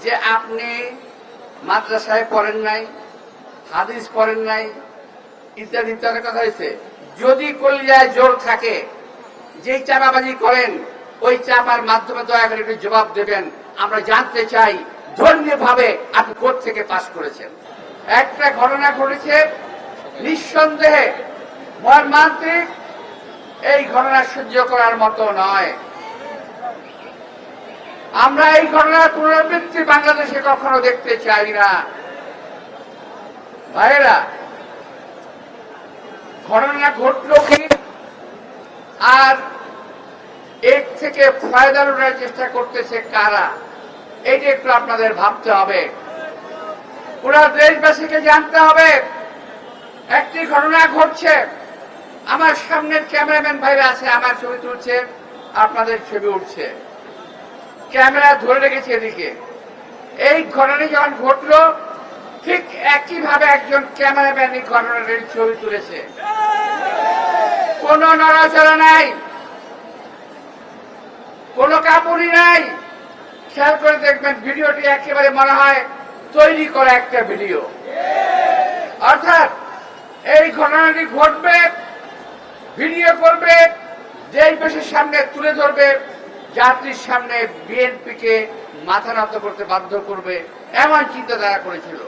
যে আপনি মাদ্রাসায় পড়েন নাই, হাদিস পড়েন নাই, ইত্যাদি ইত্যাদি কথা হয়েছে। যদি কলিজায় জোর থাকে, যেই চাপাবাজি করেন ওই চাপার মাধ্যমে দয়া করে একটু জবাব দেবেন। আমরা জানতে চাই ধর্মীয়ভাবে আপনি কোত্থেকে পাস করেছেন। একটা ঘটনা ঘটেছে নিঃসন্দেহে মর্মান্তিক, এই ঘটনা সহ্য করার মতো নয়। আমরা এই ঘটনার পুনরাবৃত্তি বাংলাদেশে কখনো দেখতে চাই না। ভাইয়েরা, ঘটনা ঘটল কি আর এর থেকে ফায়দা লুটার চেষ্টা করতেছে কারা, এইটা একটু আপনাদের ভাবতে হবে। পুরা দেশবাসীকে জানতে হবে একটি ঘটনা ঘটছে। আমার সামনের ক্যামেরাম্যান ভাইরা আছে, আমার ছবি তুলছে, আপনাদের ছবি উঠছে, ক্যামেরা ধরে রেখেছে এদিকে। এই ঘটনা যখন ঘটলো ঠিক একইভাবে একজন ক্যামেরাম্যান এই ঘটনাটির ছবি তুলেছে। কোনো নড়াচড়া নাই, কোনো কাপড়ই নাই। খেয়াল করে দেখবেন ভিডিওটি একেবারে মনে হয় তৈরি করা একটা ভিডিও। অর্থাৎ এই ঘটনাটি ঘটবে, ভিডিও করবে, দেশবাসীর সামনে তুলে ধরবে, জাতির সামনে বিএনপিকে মাথা নত করতে বাধ্য করবে, এমন চিন্তাধারা করেছিল।